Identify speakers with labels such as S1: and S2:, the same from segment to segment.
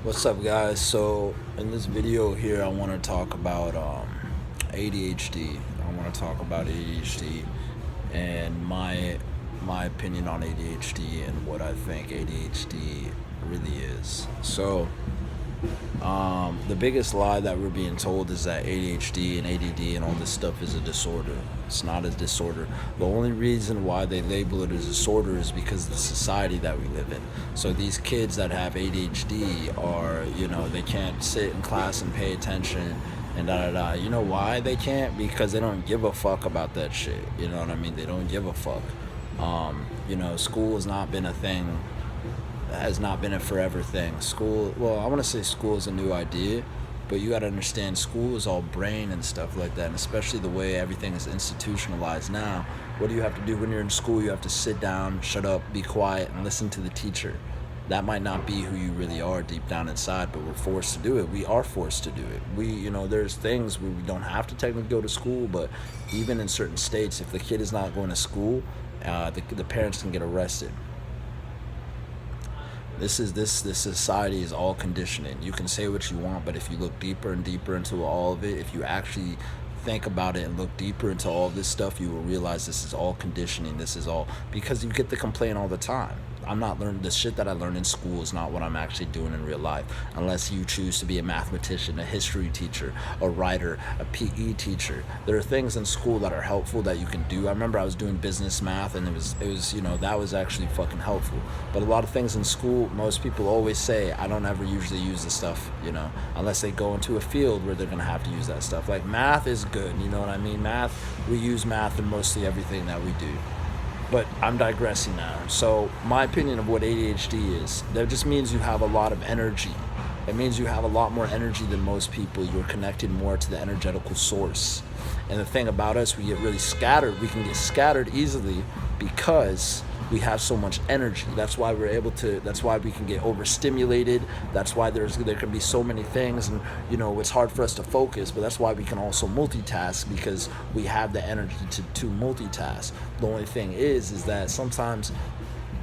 S1: What's up, guys? So in this video here, I want to talk about ADHD. I want to talk about ADHD and my opinion on ADHD and what I think ADHD really is. The biggest lie that we're being told is that ADHD and ADD and all this stuff is a disorder. It's not a disorder. The only reason why they label it as a disorder is because of the society that we live in. So these kids that have ADHD are, they can't sit in class and pay attention and da da da. You know why they can't? Because they don't give a fuck about that shit. You know what I mean? They don't give a fuck. School has not been a thing, has not been a forever thing. School, well, I want to say school is a new idea, but you got to understand school is all brain and stuff like that, and especially the way everything is institutionalized now. What do you have to do when you're in school? You have to sit down, shut up, be quiet, and listen to the teacher. That might not be who you really are deep down inside, but we're forced to do it. We are forced to do it. There's things where we don't have to technically go to school, but even in certain states, if the kid is not going to school, the parents can get arrested. This society is all conditioning. You can say what you want, but if you look deeper and deeper into all of it, if you actually think about it and look deeper into all this stuff, you will realize this is all conditioning. This is all because you get the complaint all the time. I'm not learning the shit that I learned in school is not what I'm actually doing in real life, unless you choose to be a mathematician, a history teacher, a writer, a PE teacher. There are things in school that are helpful that you can do. I remember I was doing business math, and it was that was actually fucking helpful. But a lot of things in school, most people always say, I don't ever usually use the stuff, unless they go into a field where they're gonna have to use that stuff. Like math is good, you know what I mean? We use math in mostly everything that we do. But I'm digressing now. So my opinion of what ADHD is, that just means you have a lot of energy. It means you have a lot more energy than most people. You're connected more to the energetical source. And the thing about us, we get really scattered. We can get scattered easily because we have so much energy. That's why that's why we can get overstimulated. That's why there can be so many things, and it's hard for us to focus, but that's why we can also multitask, because we have the energy to multitask. The only thing is that sometimes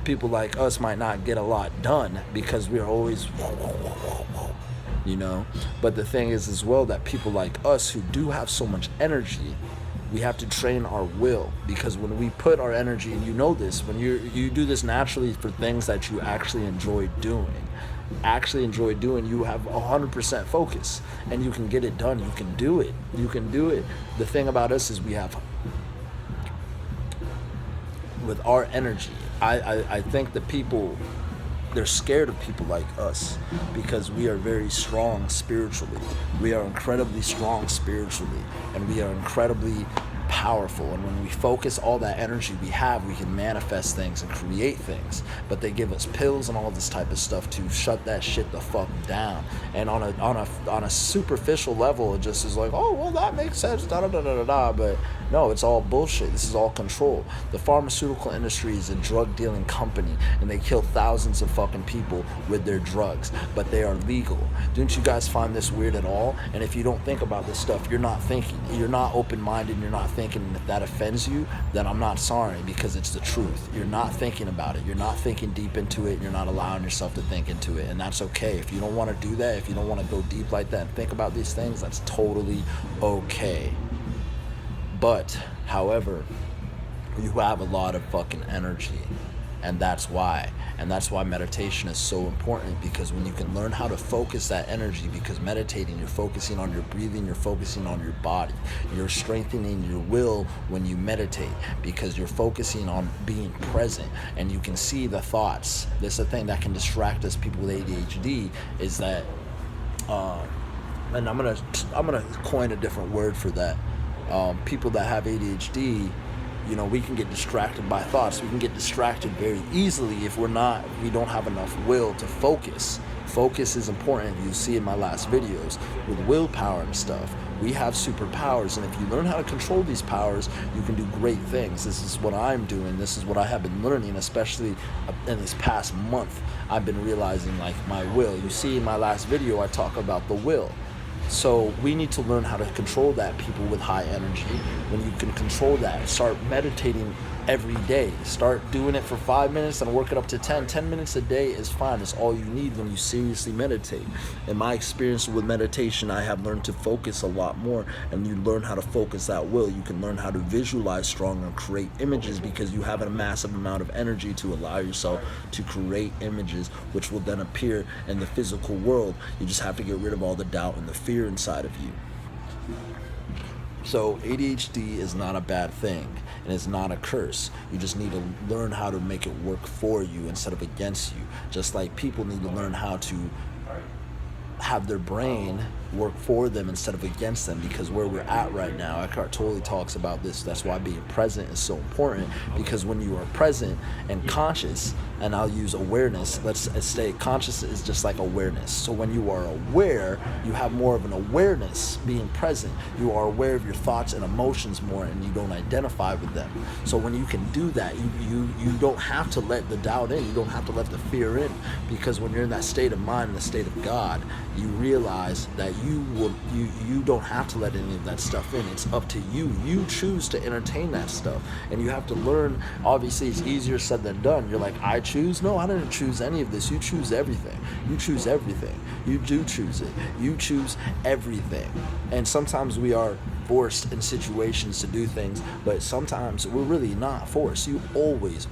S1: people like us might not get a lot done because we're always but the thing is as well that people like us who do have so much energy, we have to train our will, because when we put our energy, and this, when you do this naturally for things that you actually enjoy doing, you have 100% focus, and you can get it done. You can do it. The thing about us is we have, with our energy, I think that people, they're scared of people like us because we are very strong spiritually. We are incredibly strong spiritually, and we are incredibly powerful. And when we focus all that energy we have, we can manifest things and create things. But they give us pills and all this type of stuff to shut that shit the fuck down. And on a superficial level, it just is like, oh well, that makes sense, da da da da da. But no, it's all bullshit. This is all control. The pharmaceutical industry is a drug dealing company, and they kill thousands of fucking people with their drugs, but they are legal. Don't you guys find this weird at all? And if you don't think about this stuff, you're not thinking. You're not open-minded. You're not thinking. And if that offends you, then I'm not sorry, because it's the truth. You're not thinking about it. You're not thinking deep into it. You're not allowing yourself to think into it, and that's okay. If you don't want to do that, if you don't want to go deep like that and think about these things, that's totally okay. But, however, you have a lot of fucking energy, and that's why meditation is so important, because when you can learn how to focus that energy, because meditating, you're focusing on your breathing, you're focusing on your body, you're strengthening your will when you meditate, because you're focusing on being present, and you can see the thoughts. This is the thing that can distract us, people with ADHD, is that and I'm gonna coin a different word for that. People that have ADHD, we can get distracted by thoughts. We can get distracted very easily if we don't have enough will to focus. Focus is important. You see in my last videos with willpower and stuff. We have superpowers, and if you learn how to control these powers, you can do great things. This is what I'm doing. This is what I have been learning, especially in this past month. I've been realizing, like, my will. You see in my last video, I talk about the will. So we need to learn how to control that, people with high energy. When you can control that, start meditating every day. Start doing it for 5 minutes and work it up to 10. 10 minutes a day is fine. It's all you need when you seriously meditate. In my experience with meditation, I have learned to focus a lot more, and you learn how to focus at will. You can learn how to visualize strong and create images because you have a massive amount of energy to allow yourself to create images, which will then appear in the physical world. You just have to get rid of all the doubt and the fear inside of you. So ADHD is not a bad thing, and it's not a curse. You just need to learn how to make it work for you instead of against you. Just like people need to learn how to have their brain work for them instead of against them, because where we're at right now, Eckhart Tolle talks about this. That's why being present is so important, because when you are present and conscious, and I'll use awareness, let's say conscious is just like awareness. So when you are aware, you have more of an awareness being present. You are aware of your thoughts and emotions more, and you don't identify with them. So when you can do that, you don't have to let the doubt in, you don't have to let the fear in, because when you're in that state of mind, in the state of God, you realize that you don't have to let any of that stuff in. It's up to you. You choose to entertain that stuff, and you have to learn. Obviously, it's easier said than done. You're like, I choose? No, I didn't choose any of this. You choose everything. You choose everything. You do choose it. You choose everything. And sometimes we are forced in situations to do things, but sometimes we're really not forced. You always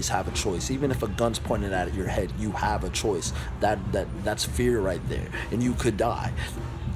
S1: have a choice. Even if a gun's pointed at your head, you have a choice. That's fear right there, and you could die.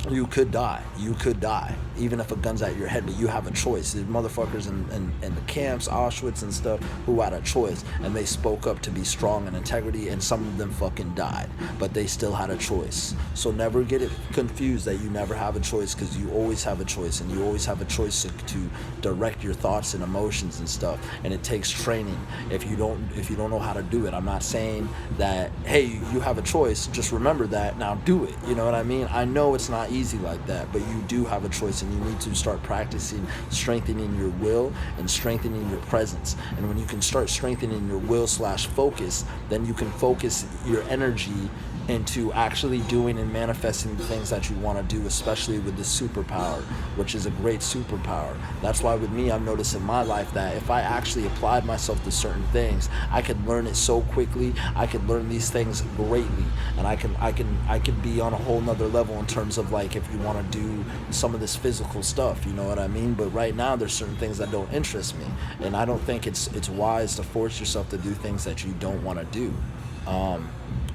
S1: You could die. Even if a gun's at your head, but you have a choice. There's motherfuckers in the camps, Auschwitz and stuff, who had a choice, and they spoke up to be strong in integrity, and some of them fucking died, but they still had a choice. So never get it confused that you never have a choice, because you always have a choice, and you always have a choice to direct your thoughts and emotions and stuff. And it takes training. If you don't know how to do it, I'm not saying that, hey, you have a choice, just remember that, now do it. You know what I mean? I know it's not easy like that, but you do have a choice, and you need to start practicing strengthening your will and strengthening your presence. And when you can start strengthening your will/focus, then you can focus your energy into actually doing and manifesting the things that you want to do, especially with this superpower, which is a great superpower. That's why with me, I've noticed in my life that if I actually applied myself to certain things, I could learn it so quickly. I could learn these things greatly, and I can be on a whole nother level in terms of, like, if you want to do some of this physical stuff, you know what I mean? But right now, there's certain things that don't interest me, and I don't think it's wise to force yourself to do things that you don't want to do.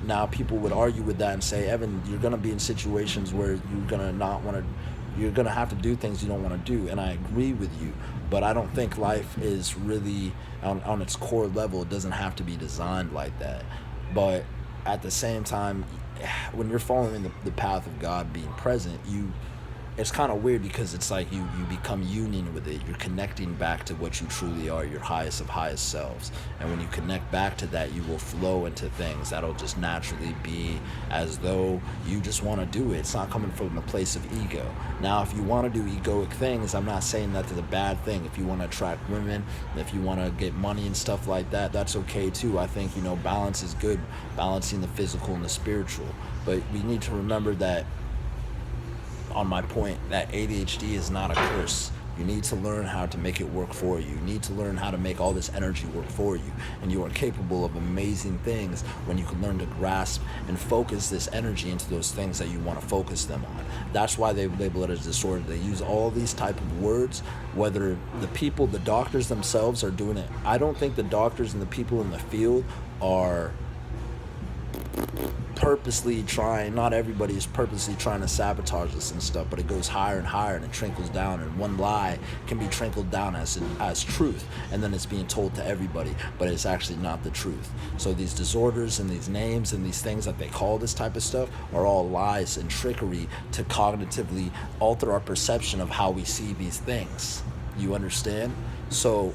S1: Now, people would argue with that and say, Evan, you're going to be in situations where you're going to have to do things you don't want to do. And I agree with you, but I don't think life is really, on its core level, it doesn't have to be designed like that. But at the same time, when you're following the path of God, being present, it's kind of weird, because it's like you become union with it. You're connecting back to what you truly are, your highest of highest selves. And when you connect back to that, you will flow into things that'll just naturally be as though you just want to do it. It's not coming from a place of ego. Now, if you want to do egoic things, I'm not saying that it's a bad thing. If you want to attract women, if you want to get money and stuff like that, that's okay too. I think, balance is good, balancing the physical and the spiritual. But we need to remember that, on my point, that ADHD is not a curse. You need to learn how to make it work for you. You need to learn how to make all this energy work for you. And you are capable of amazing things when you can learn to grasp and focus this energy into those things that you want to focus them on. That's why they label it as disorder. They use all these type of words, whether the doctors themselves are doing it. I don't think the doctors and the people in the field are purposely trying, not everybody is purposely trying to sabotage this and stuff, but it goes higher and higher, and it trickles down, and one lie can be trickled down as truth, and then it's being told to everybody, but it's actually not the truth. So these disorders and these names and these things that they call this type of stuff are all lies and trickery to cognitively alter our perception of how we see these things. You understand? So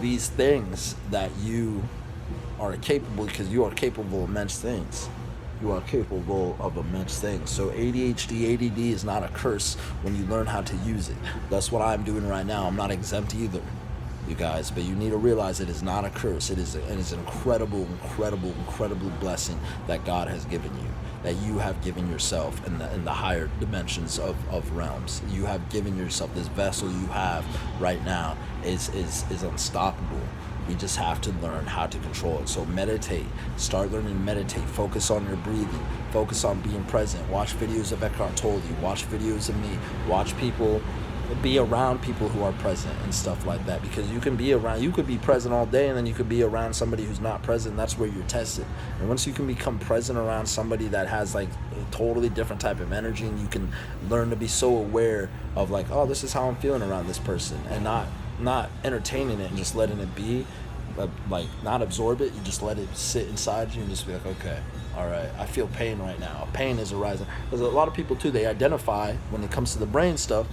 S1: these things that you are capable, because you are capable of immense things. You are capable of immense things. So ADHD, ADD is not a curse when you learn how to use it. That's what I'm doing right now. I'm not exempt either. you guys. But you need to realize it is not a curse. It is an incredible, incredible, incredible blessing that God has given you, that you have given yourself in the higher dimensions of realms. You have given yourself this vessel you have right now is unstoppable. We just have to learn how to control it. So meditate. Start learning to meditate. Focus on your breathing. Focus on being present. Watch videos of Eckhart Tolle. Watch videos of me. Watch people. Be around people who are present and stuff like that, because you can be around, you could be present all day and then you could be around somebody who's not present. That's where you're tested. And once you can become present around somebody that has like a totally different type of energy, and you can learn to be so aware of like, oh, this is how I'm feeling around this person, and not entertaining it and just letting it be, but like not absorb it. You just let it sit inside you and just be like, okay, all right, I feel pain right now. Pain is arising. Because a lot of people too, they identify when it comes to the brain stuff.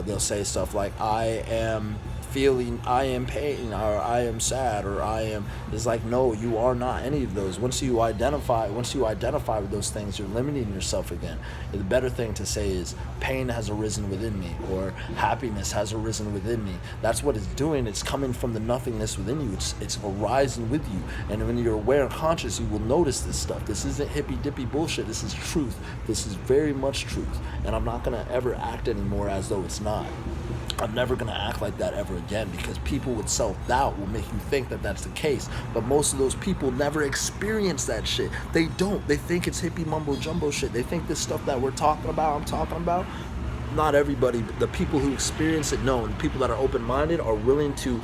S1: They'll say stuff like, I am pain, or I am sad, or I am. It's like, no, you are not any of those. Once you identify with those things, you're limiting yourself again. The better thing to say is, pain has arisen within me, or happiness has arisen within me. That's what it's doing. It's coming from the nothingness within you. It's arising with you. And when you're aware and conscious, you will notice this stuff. This isn't hippy dippy bullshit. This is truth. This is very much truth. And I'm not gonna ever act anymore as though it's not. I'm never going to act like that ever again, because people with self-doubt will make you think that that's the case. But most of those people never experience that shit. They don't. They think it's hippie mumbo jumbo shit. They think this stuff that I'm talking about. Not everybody. The people who experience it know. And the people that are open-minded are willing to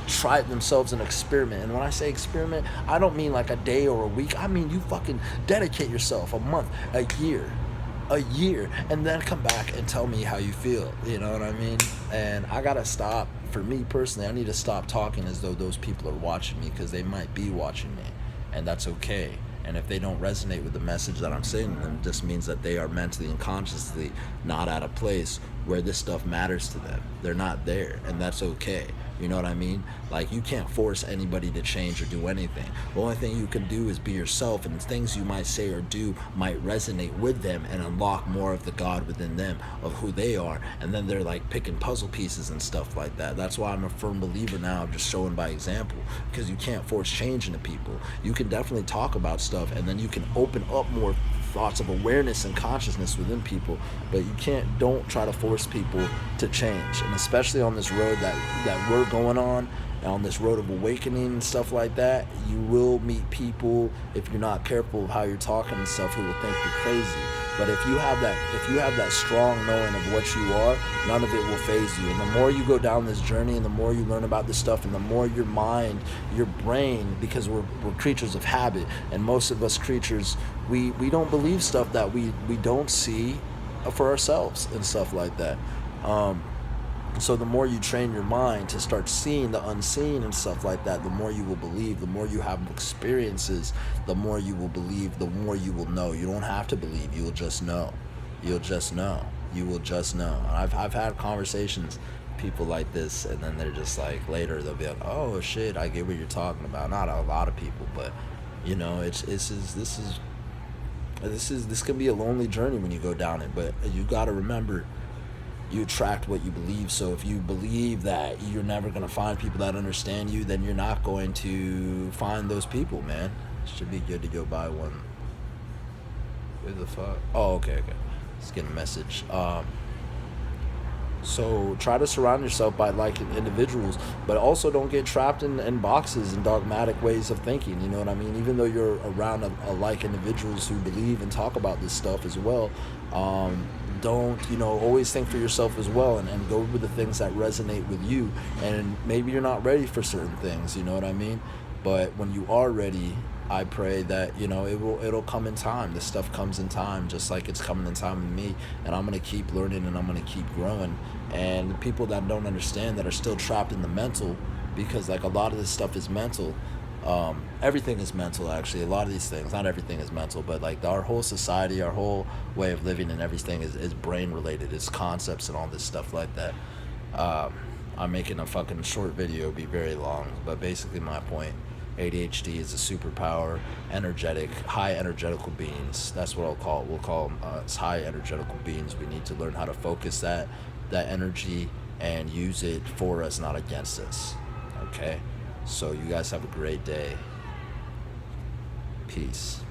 S1: try it themselves and experiment. And when I say experiment, I don't mean like a day or a week. I mean you fucking dedicate yourself a month, a year, and then come back and tell me how you feel. You know what I mean? And I gotta stop. For me personally, I need to stop talking as though those people are watching me, because they might be watching me, and that's okay. And if they don't resonate with the message that I'm saying to them, it just means that they are mentally and consciously not at a place where this stuff matters to them. They're not there, and that's okay. You know what I mean? Like, you can't force anybody to change or do anything. The only thing you can do is be yourself, and things you might say or do might resonate with them and unlock more of the God within them, of who they are. And then they're like picking puzzle pieces and stuff like that. That's why I'm a firm believer now of just showing by example, because you can't force change into people. You can definitely talk about stuff, and then you can open up more thoughts of awareness and consciousness within people, but don't try to force people to change. And especially on this road that we're going on this road of awakening and stuff like that, you will meet people, if you're not careful of how you're talking and stuff, who will think you're crazy. But if you have that strong knowing of what you are, none of it will faze you. And the more you go down this journey, and the more you learn about this stuff, and the more your mind, your brain, because we're creatures of habit, and most of us creatures, we don't believe stuff that we don't see for ourselves and stuff like that. So the more you train your mind to start seeing the unseen and stuff like that, the more you will believe. The more you have experiences, the more you will believe, the more you will know. You don't have to believe, you will just know. You'll just know. You will just know. I've had conversations, people like this, and then they're just like, later they'll be like, oh shit, I get what you're talking about. Not a lot of people, but you know, this can be a lonely journey when you go down it, but you got to remember, you attract what you believe. So if you believe that you're never going to find people that understand you, then you're not going to find those people, man. Should be good to go buy one. Where the fuck? Oh, okay. Let's get a message. So try to surround yourself by like individuals, but also don't get trapped in boxes and dogmatic ways of thinking. You know what I mean? Even though you're around like individuals who believe and talk about this stuff as well, don't, always think for yourself as well, and go with the things that resonate with you. And maybe you're not ready for certain things, you know what I mean? But when you are ready, I pray that, it'll come in time. This stuff comes in time, just like it's coming in time with me. And I'm going to keep learning, and I'm going to keep growing. And the people that don't understand, that are still trapped in the mental, because like a lot of this stuff is mental. Everything is mental, actually. A lot of these things, not everything is mental, but like our whole society, our whole way of living and everything is brain related. It's concepts and all this stuff like that. I'm making a fucking short video, be very long, but basically my point, ADHD is a superpower, energetic, high energetical beings. That's what we'll call them. It's high energetical beings. We need to learn how to focus that energy and use it for us, not against us. Okay? So you guys have a great day. Peace.